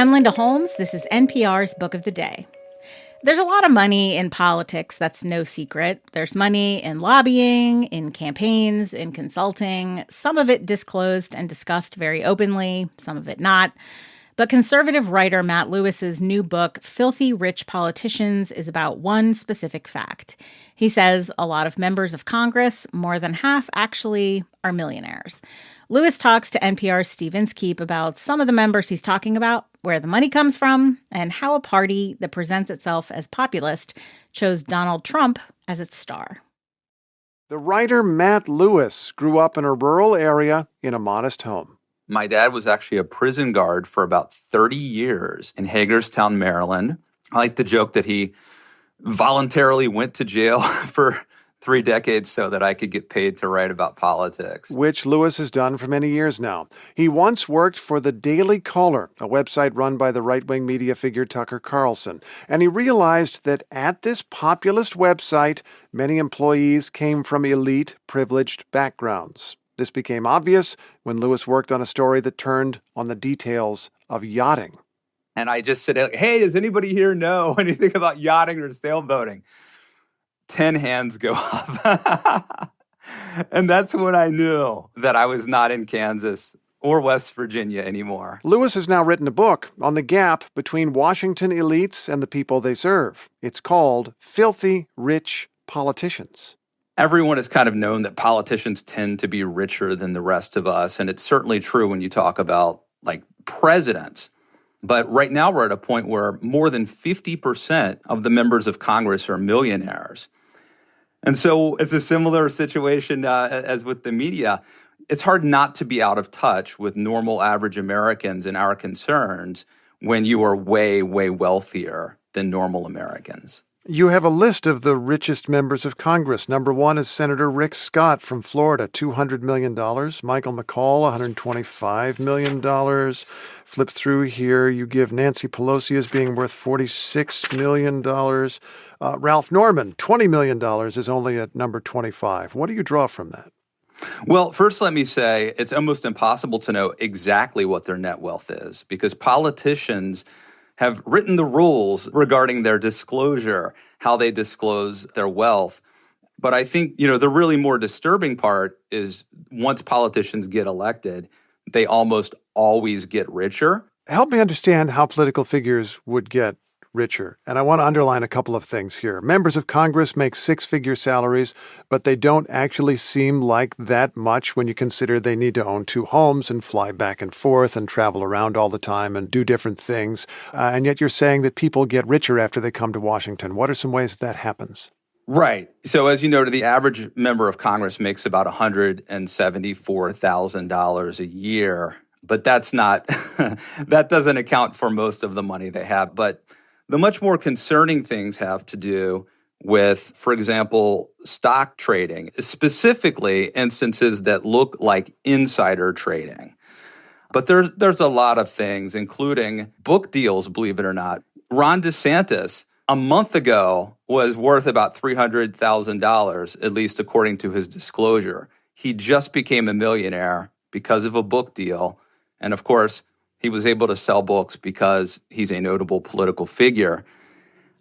I'm Linda Holmes. This is NPR's Book of the Day. There's a lot of money in politics, that's no secret. There's money in lobbying, in campaigns, in consulting, some of it disclosed and discussed very openly, some of it not. But conservative writer Matt Lewis's new book, Filthy Rich Politicians, is about one specific fact. He says a lot of members of Congress, more than half actually, are millionaires. Lewis talks to NPR's Steve Inskeep about some of the members he's talking about, where the money comes from, and how a party that presents itself as populist chose Donald Trump as its star. The writer Matt Lewis grew up in a rural area in a modest home. My dad was actually a prison guard for about 30 years in Hagerstown, Maryland. I like to joke that he voluntarily went to jail for 3 decades so that I could get paid to write about politics. Which Lewis has done for many years now. He once worked for the Daily Caller, a website run by the right-wing media figure Tucker Carlson. And he realized that at this populist website, many employees came from elite, privileged backgrounds. This became obvious when Lewis worked on a story that turned on the details of yachting. And I just said, hey, does anybody here know anything about yachting or sailboating? 10 hands go up. And that's when I knew that I was not in Kansas or West Virginia anymore. Lewis has now written a book on the gap between Washington elites and the people they serve. It's called Filthy Rich Politicians. Everyone has kind of known that politicians tend to be richer than the rest of us. And it's certainly true when you talk about, like, presidents. But right now we're at a point where more than 50% of the members of Congress are millionaires. And so it's a similar situation as with the media. It's hard not to be out of touch with normal average Americans and our concerns when you are way, way wealthier than normal Americans. You have a list of the richest members of Congress. Number 1 is Senator Rick Scott from Florida, $200 million. Michael McCaul, $125 million. Flip through here. You give Nancy Pelosi as being worth $46 million. Ralph Norman, $20 million, is only at number 25. What do you draw from that? Well, first let me say it's almost impossible to know exactly what their net wealth is because politicians have written the rules regarding their disclosure, how they disclose their wealth. But I think, the really more disturbing part is once politicians get elected, they almost always get richer. Help me understand how political figures would get richer. And I want to underline a couple of things here. Members of Congress make 6-figure salaries, but they don't actually seem like that much when you consider they need to own 2 homes and fly back and forth and travel around all the time and do different things. And yet you're saying that people get richer after they come to Washington. What are some ways that happens? Right. So as you noted, the average member of Congress makes about $174,000 a year. But that's not, that doesn't account for most of the money they have. But the much more concerning things have to do with, for example, stock trading, specifically instances that look like insider trading. But there's a lot of things, including book deals, believe it or not. Ron DeSantis, a month ago, was worth about $300,000, at least according to his disclosure. He just became a millionaire because of a book deal. And of course, he was able to sell books because he's a notable political figure.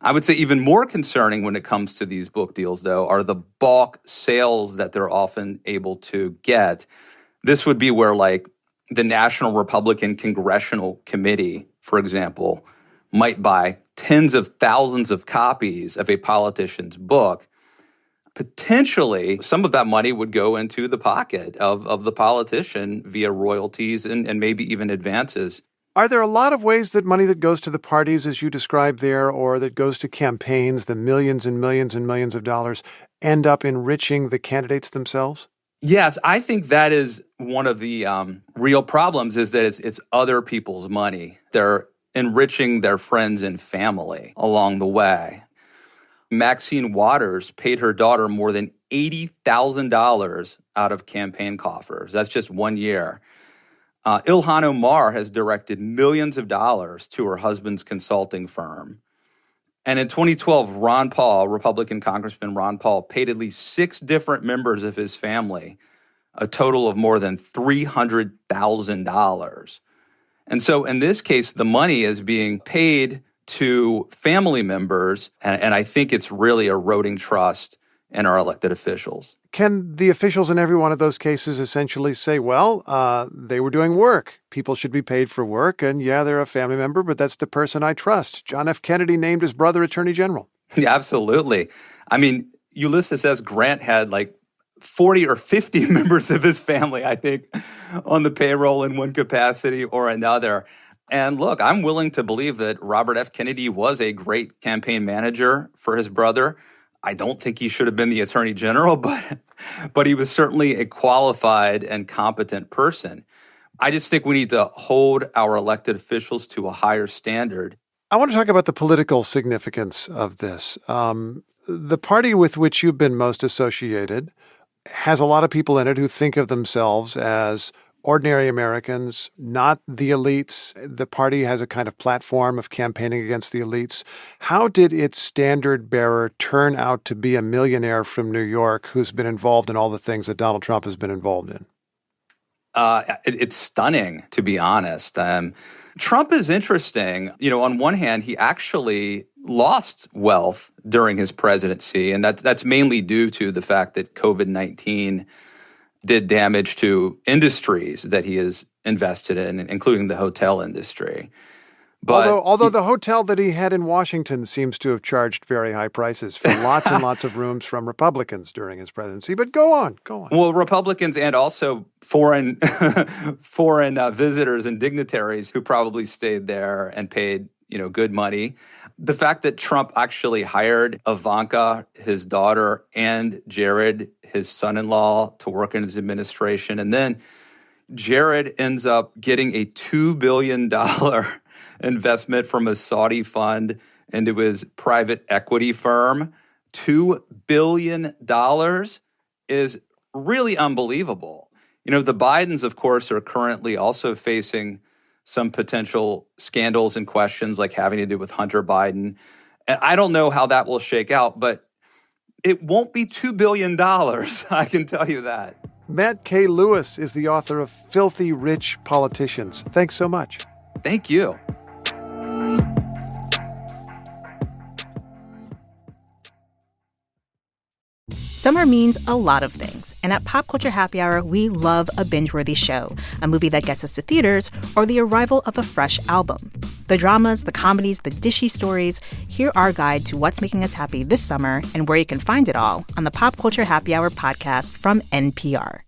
I would say even more concerning when it comes to these book deals, though, are the bulk sales that they're often able to get. This would be where, like, the National Republican Congressional Committee, for example, might buy tens of thousands of copies of a politician's book. Potentially, some of that money would go into the pocket of the politician via royalties and maybe even advances. Are there a lot of ways that money that goes to the parties, as you described there, or that goes to campaigns, the millions and millions and millions of dollars, end up enriching the candidates themselves? Yes, I think that is one of the real problems is that it's other people's money. They're enriching their friends and family along the way. Maxine Waters paid her daughter more than $80,000 out of campaign coffers. That's just 1 year. Ilhan Omar has directed millions of dollars to her husband's consulting firm. And in 2012, Ron Paul, Republican Congressman Ron Paul, paid at least 6 different members of his family a total of more than $300,000. And so in this case, the money is being paid to family members, and I think it's really eroding trust in our elected officials. Can the officials in every one of those cases essentially say, well, they were doing work. People should be paid for work. And yeah, they're a family member, but that's the person I trust. John F. Kennedy named his brother Attorney General. Yeah, absolutely. I mean, Ulysses S. Grant had like 40 or 50 members of his family, I think, on the payroll in one capacity or another. And look, I'm willing to believe that Robert F. Kennedy was a great campaign manager for his brother. I don't think he should have been the Attorney General, but he was certainly a qualified and competent person. I just think we need to hold our elected officials to a higher standard. I want to talk about the political significance of this. The party with which you've been most associated has a lot of people in it who think of themselves as ordinary Americans, not the elites. The party has a kind of platform of campaigning against the elites. How did its standard bearer turn out to be a millionaire from New York who's been involved in all the things that Donald Trump has been involved in? It's stunning, to be honest. Trump is interesting. On one hand, he actually lost wealth during his presidency, and that's mainly due to the fact that COVID-19 did damage to industries that he is invested in, including the hotel industry. But although the hotel that he had in Washington seems to have charged very high prices for lots and lots of rooms from Republicans during his presidency. But go on. Well, Republicans and also foreign visitors and dignitaries who probably stayed there and paid good money. The fact that Trump actually hired Ivanka, his daughter, and Jared, his son-in-law, to work in his administration. And then Jared ends up getting a $2 billion investment from a Saudi fund into his private equity firm. $2 billion is really unbelievable. The Bidens, of course, are currently also facing some potential scandals and questions like having to do with Hunter Biden. And I don't know how that will shake out, but it won't be $2 billion, I can tell you that. Matt K. Lewis is the author of Filthy Rich Politicians. Thanks so much. Thank you. Summer means a lot of things, and at Pop Culture Happy Hour, we love a binge-worthy show, a movie that gets us to theaters, or the arrival of a fresh album. The dramas, the comedies, the dishy stories, hear our guide to what's making us happy this summer and where you can find it all on the Pop Culture Happy Hour podcast from NPR.